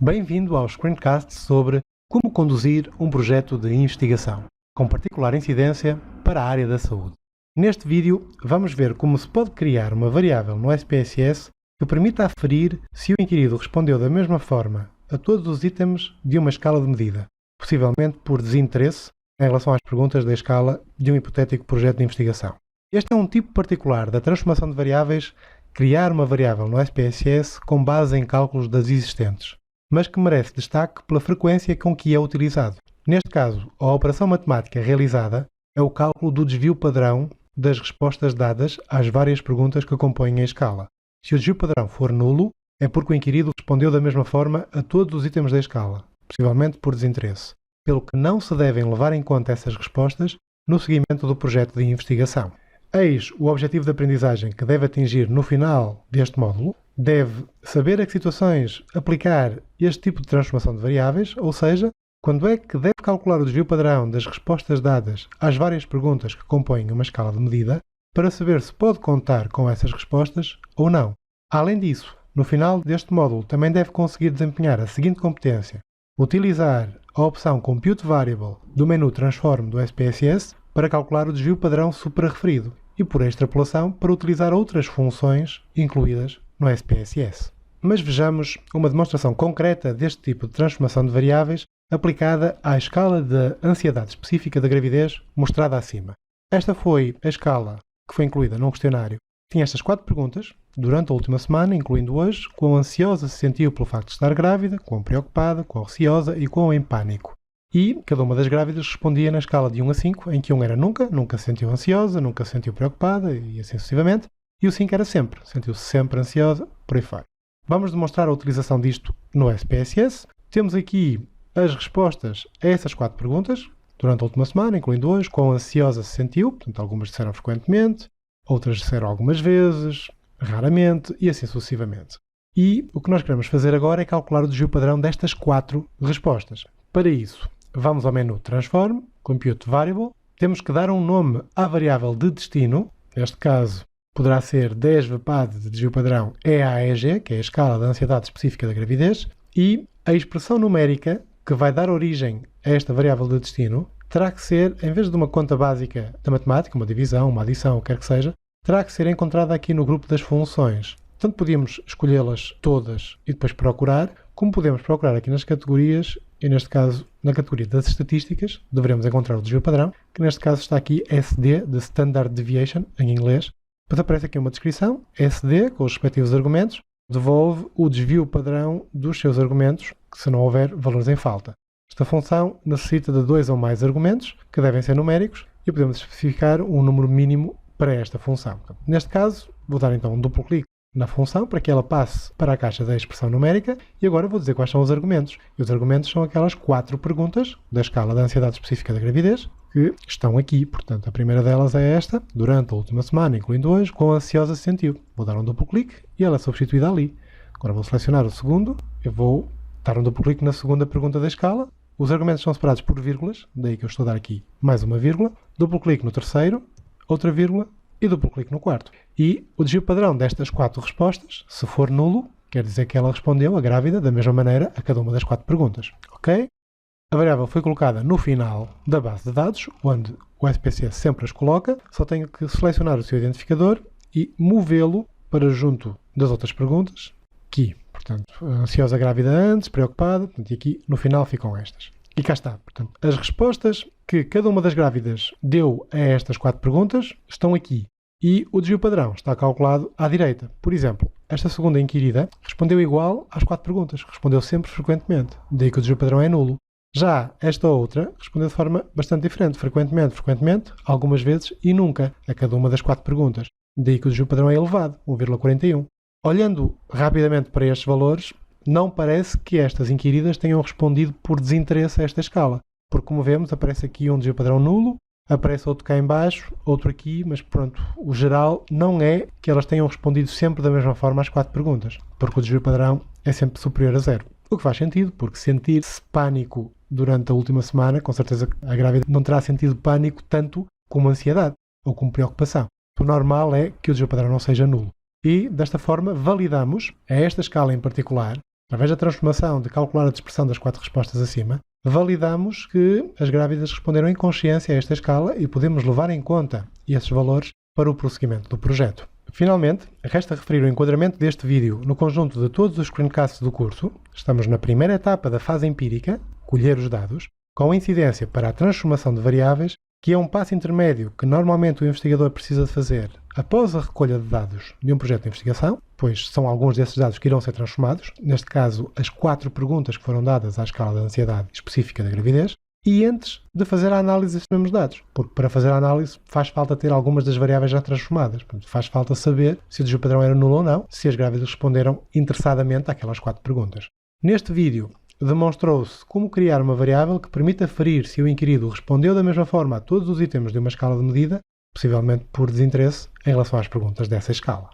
Bem-vindo ao screencast sobre como conduzir um projeto de investigação, com particular incidência para a área da saúde. Neste vídeo, vamos ver como se pode criar uma variável no SPSS que permita aferir se o inquirido respondeu da mesma forma a todos os itens de uma escala de medida, possivelmente por desinteresse em relação às perguntas da escala de um hipotético projeto de investigação. Este é um tipo particular da transformação de variáveis, criar uma variável no SPSS com base em cálculos das existentes, mas que merece destaque pela frequência com que é utilizado. Neste caso, a operação matemática realizada é o cálculo do desvio padrão das respostas dadas às várias perguntas que compõem a escala. Se o desvio padrão for nulo, é porque o inquirido respondeu da mesma forma a todos os itens da escala, possivelmente por desinteresse, pelo que não se devem levar em conta essas respostas no seguimento do projeto de investigação. Eis o objetivo de aprendizagem que deve atingir no final deste módulo. Deve saber a que situações aplicar este tipo de transformação de variáveis, ou seja, quando é que deve calcular o desvio padrão das respostas dadas às várias perguntas que compõem uma escala de medida, para saber se pode contar com essas respostas ou não. Além disso, no final deste módulo também deve conseguir desempenhar a seguinte competência: utilizar a opção Compute Variable do menu Transform do SPSS para calcular o desvio padrão suprarreferido e, por extrapolação, para utilizar outras funções incluídas no SPSS. Mas vejamos uma demonstração concreta deste tipo de transformação de variáveis aplicada à escala de ansiedade específica da gravidez mostrada acima. Esta foi a escala que foi incluída num questionário. Tinha estas 4 perguntas, durante a última semana, incluindo hoje: quão ansiosa se sentiu pelo facto de estar grávida, quão preocupada, quão receosa e quão em pânico. E cada uma das grávidas respondia na escala de 1 a 5, em que 1 era nunca se sentiu ansiosa, nunca se sentiu preocupada e assim sucessivamente. E o 5 era sempre, sentiu-se sempre ansiosa, por aí fora. Vamos demonstrar a utilização disto no SPSS. Temos aqui as respostas a essas 4 perguntas, durante a última semana, incluindo hoje: quão ansiosa se sentiu, portanto algumas disseram frequentemente, outras disseram algumas vezes, raramente e assim sucessivamente. E o que nós queremos fazer agora é calcular o desvio padrão destas 4 respostas. Para isso, vamos ao menu Transform, Compute Variable, temos que dar um nome à variável de destino, neste caso poderá ser 10VPAD de desvio padrão EAEG, que é a escala da ansiedade específica da gravidez, e a expressão numérica que vai dar origem a esta variável de destino terá que ser, em vez de uma conta básica da matemática, uma divisão, uma adição, o que quer que seja, terá que ser encontrada aqui no grupo das funções. Tanto podíamos escolhê-las todas e depois procurar, como podemos procurar aqui nas categorias, e neste caso, na categoria das estatísticas, deveremos encontrar o desvio padrão, que neste caso está aqui SD, de Standard Deviation, em inglês. Depois aparece aqui uma descrição, SD, com os respectivos argumentos, devolve o desvio padrão dos seus argumentos, que se não houver valores em falta. Esta função necessita de 2 ou mais argumentos, que devem ser numéricos, e podemos especificar um número mínimo para esta função. Neste caso, vou dar então um duplo clique na função para que ela passe para a caixa da expressão numérica, e agora vou dizer quais são os argumentos. E os argumentos são aquelas 4 perguntas da escala da ansiedade específica da gravidez que estão aqui. Portanto, a primeira delas é esta: durante a última semana, incluindo hoje, quão ansiosa se sentiu. Vou dar um duplo clique e ela é substituída ali. Agora vou selecionar o segundo, eu vou dar um duplo clique na segunda pergunta da escala. Os argumentos são separados por vírgulas, daí que eu estou a dar aqui mais uma vírgula. Duplo clique no terceiro, outra vírgula e duplo clique no quarto. E o desvio padrão destas 4 respostas, se for nulo, quer dizer que ela respondeu, a grávida, da mesma maneira a cada uma das 4 perguntas. Ok? A variável foi colocada no final da base de dados, onde o SPSS sempre as coloca. Só tenho que selecionar o seu identificador e movê-lo para junto das outras perguntas. Aqui, portanto, ansiosa, grávida antes, preocupada, portanto, e aqui no final ficam estas. E cá está, portanto, as respostas que cada uma das grávidas deu a estas 4 perguntas estão aqui. E o desvio padrão está calculado à direita. Por exemplo, esta segunda inquirida respondeu igual às 4 perguntas, respondeu sempre frequentemente, daí que o desvio padrão é nulo. Já esta outra respondeu de forma bastante diferente, frequentemente, algumas vezes e nunca, a cada uma das 4 perguntas, daí que o desvio padrão é elevado, 1,41. Olhando rapidamente para estes valores, não parece que estas inquiridas tenham respondido por desinteresse a esta escala, porque como vemos aparece aqui um desvio padrão nulo, aparece outro cá em baixo, outro aqui, mas pronto, o geral não é que elas tenham respondido sempre da mesma forma às 4 perguntas, porque o desvio padrão é sempre superior a 0. O que faz sentido, porque sentir-se pânico durante a última semana, com certeza a grávida não terá sentido pânico tanto como ansiedade ou como preocupação. O normal é que o desvio padrão não seja nulo. E, desta forma, validamos a esta escala em particular Através da transformação de calcular a dispersão das 4 respostas acima, validamos que as grávidas responderam em consciência a esta escala e podemos levar em conta esses valores para o prosseguimento do projeto. Finalmente, resta referir o enquadramento deste vídeo no conjunto de todos os screencasts do curso. Estamos na primeira etapa da fase empírica, colher os dados, com incidência para a transformação de variáveis, que é um passo intermédio que normalmente o investigador precisa de fazer após a recolha de dados de um projeto de investigação, pois são alguns desses dados que irão ser transformados, neste caso as 4 perguntas que foram dadas à escala da ansiedade específica da gravidez, e antes de fazer a análise desses mesmos dados, porque para fazer a análise faz falta ter algumas das variáveis já transformadas, portanto, faz falta saber se o desvio padrão era nulo ou não, se as grávidas responderam interessadamente àquelas 4 perguntas. Neste vídeo, demonstrou-se como criar uma variável que permite aferir se o inquirido respondeu da mesma forma a todos os itens de uma escala de medida, possivelmente por desinteresse em relação às perguntas dessa escala.